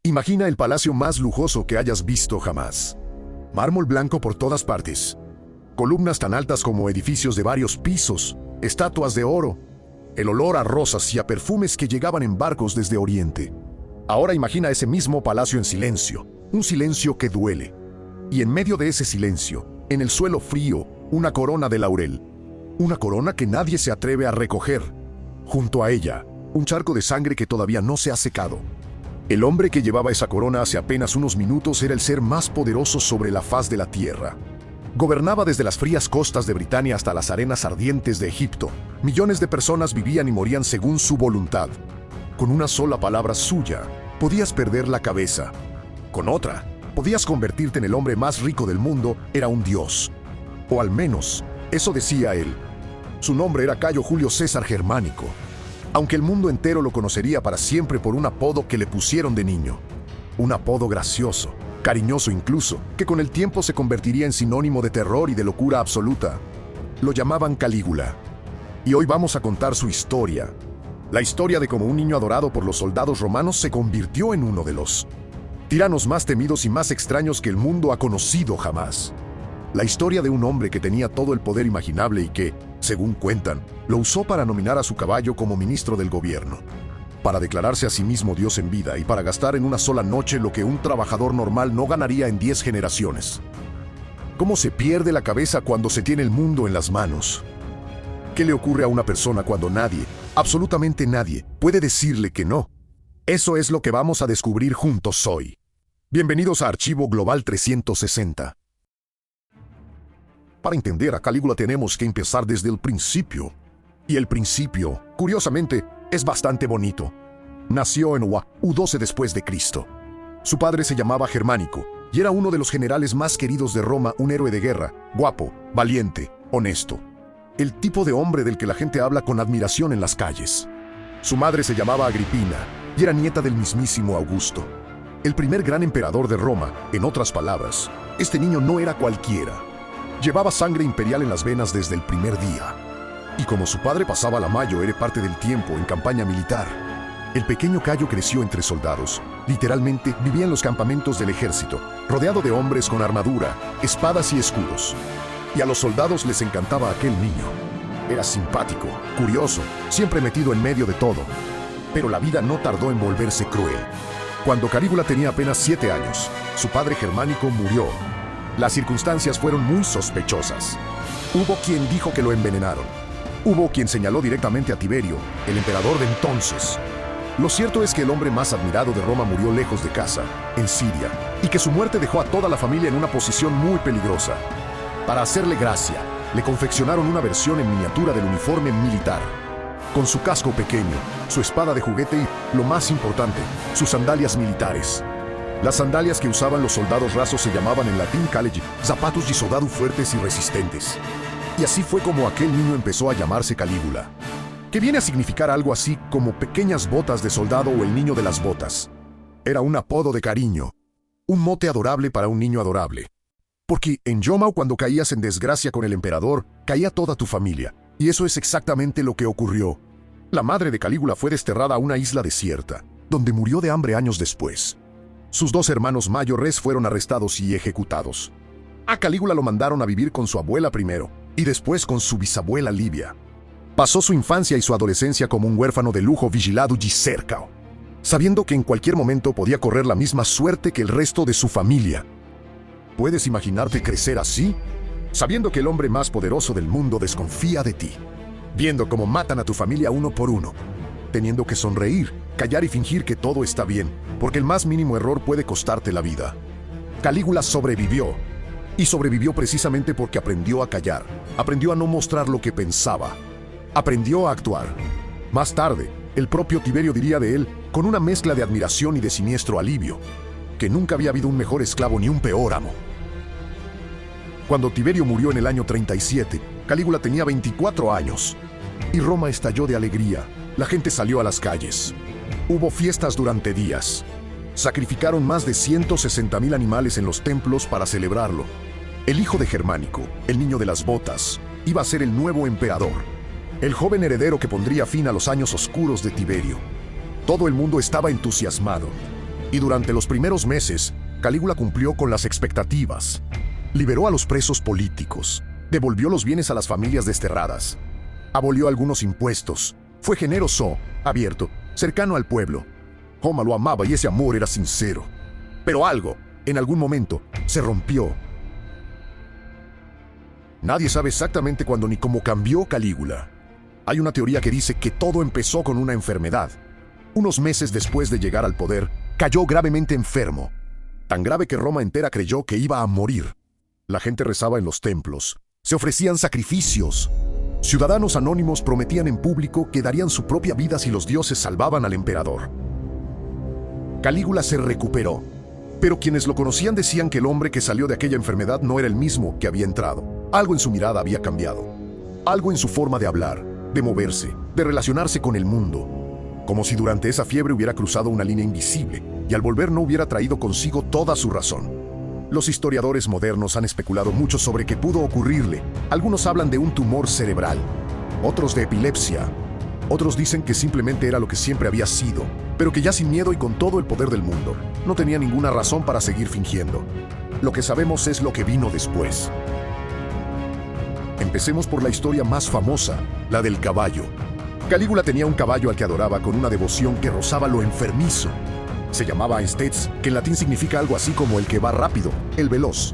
Imagina el palacio más lujoso que hayas visto jamás. Mármol blanco por todas partes. Columnas tan altas como edificios de varios pisos. Estatuas de oro. El olor a rosas y a perfumes que llegaban en barcos desde Oriente. Ahora imagina ese mismo palacio en silencio. Un silencio que duele. Y en medio de ese silencio, en el suelo frío, una corona de laurel. Una corona que nadie se atreve a recoger. Junto a ella, un charco de sangre que todavía no se ha secado. El hombre que llevaba esa corona hace apenas unos minutos era el ser más poderoso sobre la faz de la tierra. Gobernaba desde las frías costas de Britania hasta las arenas ardientes de Egipto. Millones de personas vivían y morían según su voluntad. Con una sola palabra suya, podías perder la cabeza. Con otra, podías convertirte en el hombre más rico del mundo, era un dios. O al menos, eso decía él. Su nombre era Cayo Julio César Germánico. Aunque el mundo entero lo conocería para siempre por un apodo que le pusieron de niño. Un apodo gracioso, cariñoso incluso, que con el tiempo se convertiría en sinónimo de terror y de locura absoluta. Lo llamaban Calígula. Y hoy vamos a contar su historia. La historia de cómo un niño adorado por los soldados romanos se convirtió en uno de los tiranos más temidos y más extraños que el mundo ha conocido jamás. La historia de un hombre que tenía todo el poder imaginable y que, según cuentan, lo usó para nominar a su caballo como ministro del gobierno, para declararse a sí mismo Dios en vida y para gastar en una sola noche lo que un trabajador normal no ganaría en 10 generaciones. ¿Cómo se pierde la cabeza cuando se tiene el mundo en las manos? ¿Qué le ocurre a una persona cuando nadie, absolutamente nadie, puede decirle que no? Eso es lo que vamos a descubrir juntos hoy. Bienvenidos a Archivo Global 360. Para entender a Calígula tenemos que empezar desde el principio. Y el principio, curiosamente, es bastante bonito. Nació en U12 después de Cristo. Su padre se llamaba Germánico y era uno de los generales más queridos de Roma, un héroe de guerra, guapo, valiente, honesto. El tipo de hombre del que la gente habla con admiración en las calles. Su madre se llamaba Agripina y era nieta del mismísimo Augusto, el primer gran emperador de Roma. En otras palabras, este niño no era cualquiera. Llevaba sangre imperial en las venas desde el primer día. Y como su padre pasaba la mayor parte del tiempo en campaña militar, el pequeño Cayo creció entre soldados. Literalmente vivía en los campamentos del ejército, rodeado de hombres con armadura, espadas y escudos. Y a los soldados les encantaba aquel niño. Era simpático, curioso, siempre metido en medio de todo. Pero la vida no tardó en volverse cruel. Cuando Calígula tenía apenas 7 años, su padre Germánico murió. Las circunstancias fueron muy sospechosas. Hubo quien dijo que lo envenenaron. Hubo quien señaló directamente a Tiberio, el emperador de entonces. Lo cierto es que el hombre más admirado de Roma murió lejos de casa, en Siria, y que su muerte dejó a toda la familia en una posición muy peligrosa. Para hacerle gracia, le confeccionaron una versión en miniatura del uniforme militar, con su casco pequeño, su espada de juguete y, lo más importante, sus sandalias militares. Las sandalias que usaban los soldados rasos se llamaban en latín calegy, zapatos de soldado fuertes y resistentes. Y así fue como aquel niño empezó a llamarse Calígula, que viene a significar algo así como pequeñas botas de soldado o el niño de las botas. Era un apodo de cariño, un mote adorable para un niño adorable. Porque en Yomao, cuando caías en desgracia con el emperador, caía toda tu familia. Y eso es exactamente lo que ocurrió. La madre de Calígula fue desterrada a una isla desierta, donde murió de hambre años después. Sus 2 hermanos mayores fueron arrestados y ejecutados. A Calígula lo mandaron a vivir con su abuela primero, y después con su bisabuela Livia. Pasó su infancia y su adolescencia como un huérfano de lujo vigilado y cercado, sabiendo que en cualquier momento podía correr la misma suerte que el resto de su familia. ¿Puedes imaginarte crecer así? Sabiendo que el hombre más poderoso del mundo desconfía de ti, viendo cómo matan a tu familia uno por uno, teniendo que sonreír, callar y fingir que todo está bien, porque el más mínimo error puede costarte la vida. Calígula sobrevivió, y sobrevivió precisamente porque aprendió a callar, aprendió a no mostrar lo que pensaba, aprendió a actuar. Más tarde, el propio Tiberio diría de él, con una mezcla de admiración y de siniestro alivio, que nunca había habido un mejor esclavo ni un peor amo. Cuando Tiberio murió en el año 37, Calígula tenía 24 años, y Roma estalló de alegría. La gente salió a las calles. Hubo fiestas durante días. Sacrificaron más de 160,000 animales en los templos para celebrarlo. El hijo de Germánico, el niño de las botas, iba a ser el nuevo emperador, el joven heredero que pondría fin a los años oscuros de Tiberio. Todo el mundo estaba entusiasmado. Y durante los primeros meses, Calígula cumplió con las expectativas. Liberó a los presos políticos, devolvió los bienes a las familias desterradas, abolió algunos impuestos, fue generoso, abierto, cercano al pueblo. Roma lo amaba y ese amor era sincero. Pero algo, en algún momento, se rompió. Nadie sabe exactamente cuándo ni cómo cambió Calígula. Hay una teoría que dice que todo empezó con una enfermedad. Unos meses después de llegar al poder, cayó gravemente enfermo. Tan grave que Roma entera creyó que iba a morir. La gente rezaba en los templos, se ofrecían sacrificios. Ciudadanos anónimos prometían en público que darían su propia vida si los dioses salvaban al emperador. Calígula se recuperó, pero quienes lo conocían decían que el hombre que salió de aquella enfermedad no era el mismo que había entrado. Algo en su mirada había cambiado. Algo en su forma de hablar, de moverse, de relacionarse con el mundo. Como si durante esa fiebre hubiera cruzado una línea invisible y al volver no hubiera traído consigo toda su razón. Los historiadores modernos han especulado mucho sobre qué pudo ocurrirle. Algunos hablan de un tumor cerebral, otros de epilepsia. Otros dicen que simplemente era lo que siempre había sido, pero que ya sin miedo y con todo el poder del mundo, no tenía ninguna razón para seguir fingiendo. Lo que sabemos es lo que vino después. Empecemos por la historia más famosa, la del caballo. Calígula tenía un caballo al que adoraba con una devoción que rozaba lo enfermizo. Se llamaba Aestes, que en latín significa algo así como el que va rápido, el veloz.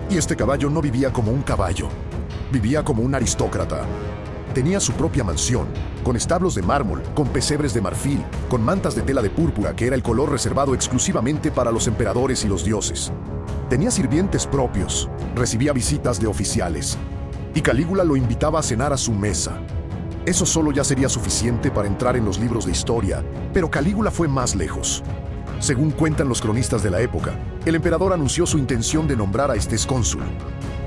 Y este caballo no vivía como un caballo, vivía como un aristócrata. Tenía su propia mansión, con establos de mármol, con pesebres de marfil, con mantas de tela de púrpura, que era el color reservado exclusivamente para los emperadores y los dioses. Tenía sirvientes propios, recibía visitas de oficiales, y Calígula lo invitaba a cenar a su mesa. Eso solo ya sería suficiente para entrar en los libros de historia, pero Calígula fue más lejos. Según cuentan los cronistas de la época, el emperador anunció su intención de nombrar a Aestes cónsul.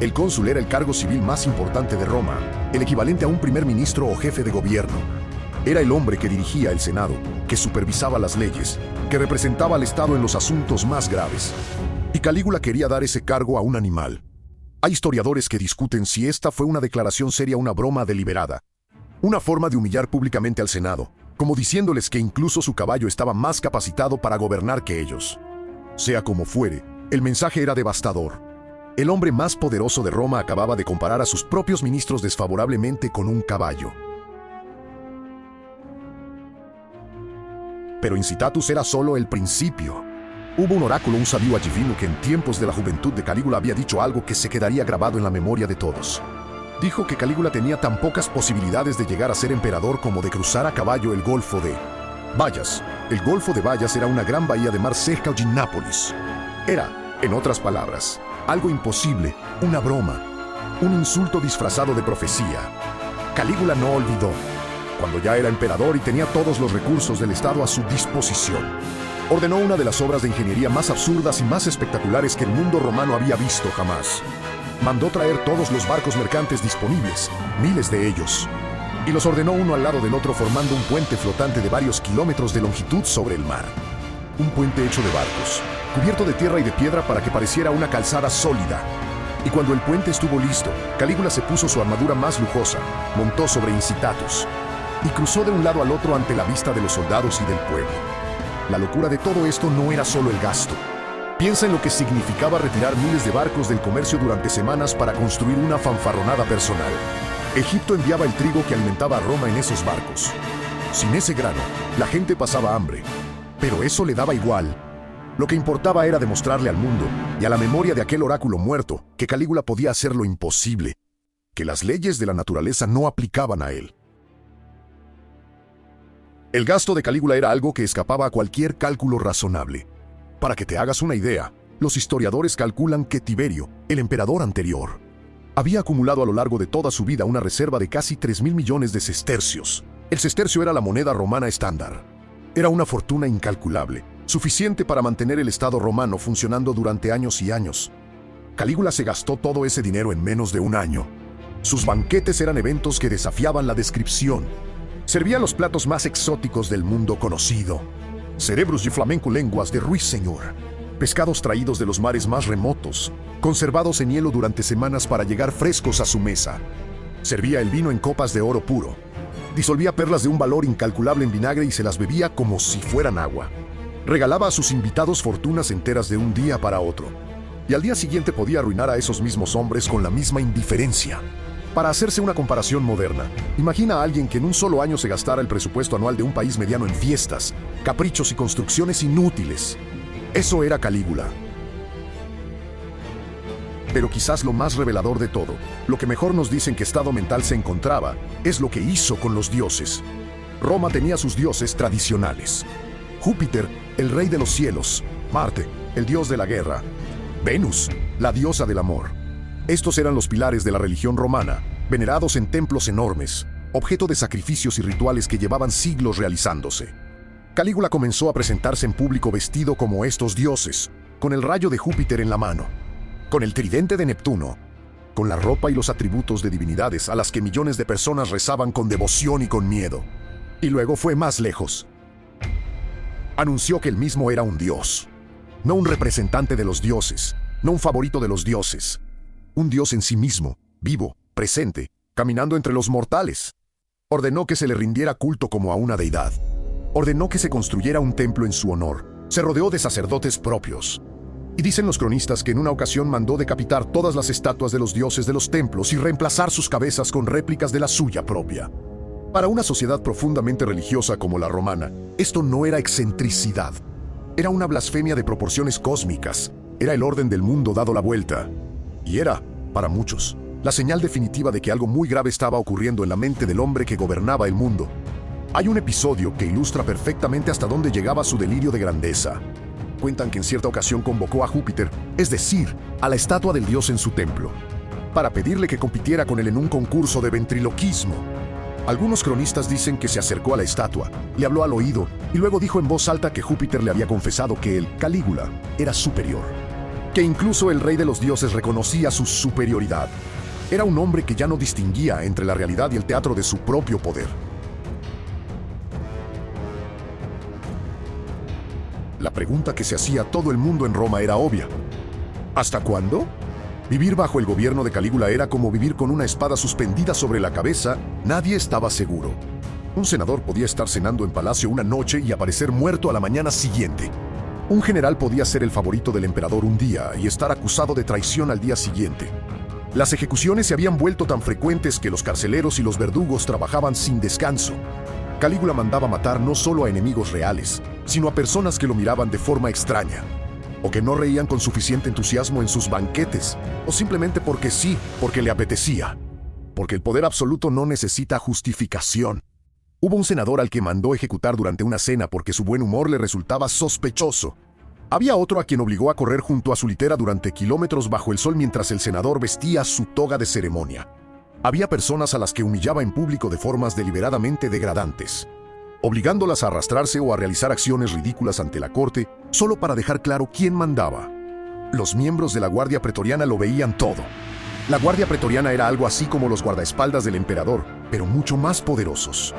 El cónsul era el cargo civil más importante de Roma, el equivalente a un primer ministro o jefe de gobierno. Era el hombre que dirigía el Senado, que supervisaba las leyes, que representaba al Estado en los asuntos más graves. Y Calígula quería dar ese cargo a un animal. Hay historiadores que discuten si esta fue una declaración seria o una broma deliberada. Una forma de humillar públicamente al Senado, como diciéndoles que incluso su caballo estaba más capacitado para gobernar que ellos. Sea como fuere, el mensaje era devastador. El hombre más poderoso de Roma acababa de comparar a sus propios ministros desfavorablemente con un caballo. Pero Incitatus era solo el principio. Hubo un oráculo, un sabio adivino que en tiempos de la juventud de Calígula había dicho algo que se quedaría grabado en la memoria de todos. Dijo que Calígula tenía tan pocas posibilidades de llegar a ser emperador como de cruzar a caballo el Golfo de Bayas. El Golfo de Bayas era una gran bahía de mar cerca de Nápoles. Era, en otras palabras, algo imposible, una broma, un insulto disfrazado de profecía. Calígula no olvidó, cuando ya era emperador y tenía todos los recursos del Estado a su disposición. Ordenó una de las obras de ingeniería más absurdas y más espectaculares que el mundo romano había visto jamás. Mandó traer todos los barcos mercantes disponibles, miles de ellos, y los ordenó uno al lado del otro formando un puente flotante de varios kilómetros de longitud sobre el mar. Un puente hecho de barcos, cubierto de tierra y de piedra para que pareciera una calzada sólida. Y cuando el puente estuvo listo, Calígula se puso su armadura más lujosa, montó sobre Incitatus y cruzó de un lado al otro ante la vista de los soldados y del pueblo. La locura de todo esto no era solo el gasto. Piensa en lo que significaba retirar miles de barcos del comercio durante semanas para construir una fanfarronada personal. Egipto enviaba el trigo que alimentaba a Roma en esos barcos. Sin ese grano, la gente pasaba hambre. Pero eso le daba igual. Lo que importaba era demostrarle al mundo y a la memoria de aquel oráculo muerto que Calígula podía hacer lo imposible, que las leyes de la naturaleza no aplicaban a él. El gasto de Calígula era algo que escapaba a cualquier cálculo razonable. Para que te hagas una idea, los historiadores calculan que Tiberio, el emperador anterior, había acumulado a lo largo de toda su vida una reserva de casi 3.000 millones de sestercios. El sestercio era la moneda romana estándar. Era una fortuna incalculable, suficiente para mantener el Estado romano funcionando durante años y años. Calígula se gastó todo ese dinero en menos de un año. Sus banquetes eran eventos que desafiaban la descripción. Servía los platos más exóticos del mundo conocido. Cerebros y flamenco lenguas de ruiseñor, pescados traídos de los mares más remotos, conservados en hielo durante semanas para llegar frescos a su mesa. Servía el vino en copas de oro puro. Disolvía perlas de un valor incalculable en vinagre y se las bebía como si fueran agua. Regalaba a sus invitados fortunas enteras de un día para otro. Y al día siguiente podía arruinar a esos mismos hombres con la misma indiferencia. Para hacerse una comparación moderna, imagina a alguien que en un solo año se gastara el presupuesto anual de un país mediano en fiestas, caprichos y construcciones inútiles. Eso era Calígula. Pero quizás lo más revelador de todo, lo que mejor nos dice en qué estado mental se encontraba, es lo que hizo con los dioses. Roma tenía sus dioses tradicionales. Júpiter, el rey de los cielos; Marte, el dios de la guerra; Venus, la diosa del amor. Estos eran los pilares de la religión romana, venerados en templos enormes, objeto de sacrificios y rituales que llevaban siglos realizándose. Calígula comenzó a presentarse en público vestido como estos dioses, con el rayo de Júpiter en la mano, con el tridente de Neptuno, con la ropa y los atributos de divinidades a las que millones de personas rezaban con devoción y con miedo. Y luego fue más lejos. Anunció que él mismo era un dios, no un representante de los dioses, no un favorito de los dioses, un dios en sí mismo, vivo, presente, caminando entre los mortales. Ordenó que se le rindiera culto como a una deidad. Ordenó que se construyera un templo en su honor. Se rodeó de sacerdotes propios. Y dicen los cronistas que en una ocasión mandó decapitar todas las estatuas de los dioses de los templos y reemplazar sus cabezas con réplicas de la suya propia. Para una sociedad profundamente religiosa como la romana, esto no era excentricidad. Era una blasfemia de proporciones cósmicas. Era el orden del mundo dado la vuelta. Y era, para muchos, la señal definitiva de que algo muy grave estaba ocurriendo en la mente del hombre que gobernaba el mundo. Hay un episodio que ilustra perfectamente hasta dónde llegaba su delirio de grandeza. Cuentan que en cierta ocasión convocó a Júpiter, es decir, a la estatua del dios en su templo, para pedirle que compitiera con él en un concurso de ventriloquismo. Algunos cronistas dicen que se acercó a la estatua, le habló al oído y luego dijo en voz alta que Júpiter le había confesado que él, Calígula, era superior. Que incluso el rey de los dioses reconocía su superioridad. Era un hombre que ya no distinguía entre la realidad y el teatro de su propio poder. La pregunta que se hacía todo el mundo en Roma era obvia. ¿Hasta cuándo? Vivir bajo el gobierno de Calígula era como vivir con una espada suspendida sobre la cabeza. Nadie estaba seguro. Un senador podía estar cenando en palacio una noche y aparecer muerto a la mañana siguiente. Un general podía ser el favorito del emperador un día y estar acusado de traición al día siguiente. Las ejecuciones se habían vuelto tan frecuentes que los carceleros y los verdugos trabajaban sin descanso. Calígula mandaba matar no solo a enemigos reales, sino a personas que lo miraban de forma extraña, o que no reían con suficiente entusiasmo en sus banquetes, o simplemente porque sí, porque le apetecía. Porque el poder absoluto no necesita justificación. Hubo un senador al que mandó ejecutar durante una cena porque su buen humor le resultaba sospechoso. Había otro a quien obligó a correr junto a su litera durante kilómetros bajo el sol mientras el senador vestía su toga de ceremonia. Había personas a las que humillaba en público de formas deliberadamente degradantes, obligándolas a arrastrarse o a realizar acciones ridículas ante la corte, solo para dejar claro quién mandaba. Los miembros de la Guardia Pretoriana lo veían todo. La Guardia Pretoriana era algo así como los guardaespaldas del emperador, pero mucho más poderosos.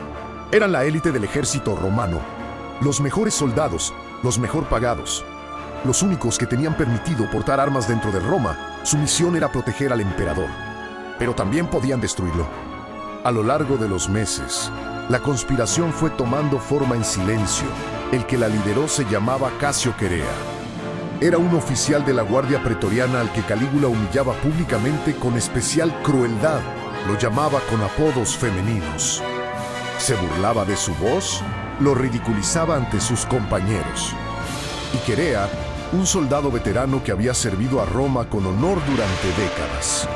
Eran la élite del ejército romano, los mejores soldados, los mejor pagados, los únicos que tenían permitido portar armas dentro de Roma. Su misión era proteger al emperador, pero también podían destruirlo. A lo largo de los meses, la conspiración fue tomando forma en silencio. El que la lideró se llamaba Casio Querea. Era un oficial de la Guardia Pretoriana al que Calígula humillaba públicamente con especial crueldad. Lo llamaba con apodos femeninos. Se burlaba de su voz, lo ridiculizaba ante sus compañeros. Y Querea, un soldado veterano que había servido a Roma con honor durante décadas,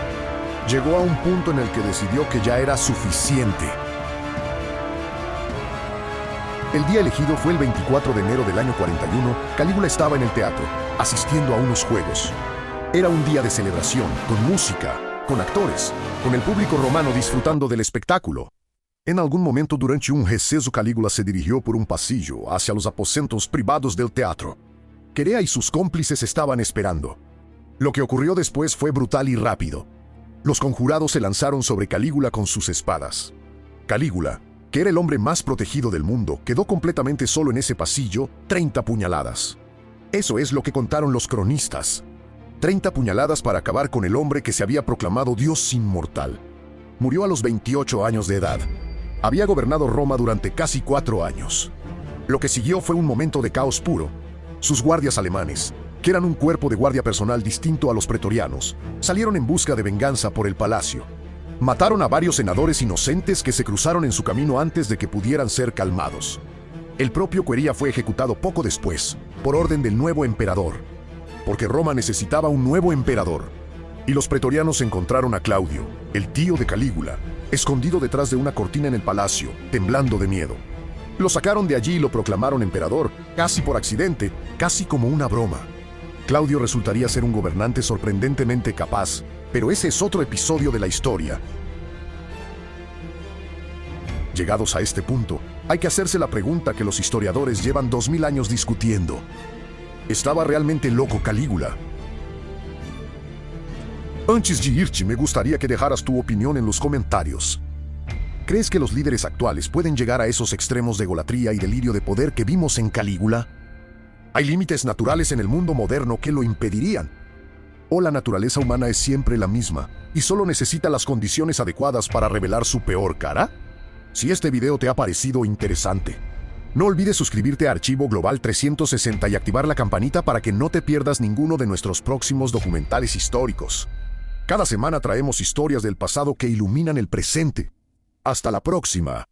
llegó a un punto en el que decidió que ya era suficiente. El día elegido fue el 24 de enero del año 41. Calígula estaba en el teatro, asistiendo a unos juegos. Era un día de celebración, con música, con actores, con el público romano disfrutando del espectáculo. En algún momento durante un receso, Calígula se dirigió por un pasillo hacia los aposentos privados del teatro. Querea y sus cómplices estaban esperando. Lo que ocurrió después fue brutal y rápido. Los conjurados se lanzaron sobre Calígula con sus espadas. Calígula, que era el hombre más protegido del mundo, quedó completamente solo en ese pasillo. 30 puñaladas. Eso es lo que contaron los cronistas. 30 puñaladas para acabar con el hombre que se había proclamado Dios inmortal. Murió a los 28 años de edad. Había gobernado Roma durante casi 4 años. Lo que siguió fue un momento de caos puro. Sus guardias alemanes, que eran un cuerpo de guardia personal distinto a los pretorianos, salieron en busca de venganza por el palacio. Mataron a varios senadores inocentes que se cruzaron en su camino antes de que pudieran ser calmados. El propio Quería fue ejecutado poco después, por orden del nuevo emperador, porque Roma necesitaba un nuevo emperador. Y los pretorianos encontraron a Claudio, el tío de Calígula, escondido detrás de una cortina en el palacio, temblando de miedo. Lo sacaron de allí y lo proclamaron emperador, casi por accidente, casi como una broma. Claudio resultaría ser un gobernante sorprendentemente capaz, pero ese es otro episodio de la historia. Llegados a este punto, hay que hacerse la pregunta que los historiadores llevan 2000 años discutiendo. ¿Estaba realmente loco Calígula? Antes de irte, me gustaría que dejaras tu opinión en los comentarios. ¿Crees que los líderes actuales pueden llegar a esos extremos de egolatría y delirio de poder que vimos en Calígula? ¿Hay límites naturales en el mundo moderno que lo impedirían? ¿O la naturaleza humana es siempre la misma y solo necesita las condiciones adecuadas para revelar su peor cara? Si este video te ha parecido interesante, no olvides suscribirte a Archivo Global 360 y activar la campanita para que no te pierdas ninguno de nuestros próximos documentales históricos. Cada semana traemos historias del pasado que iluminan el presente. Hasta la próxima.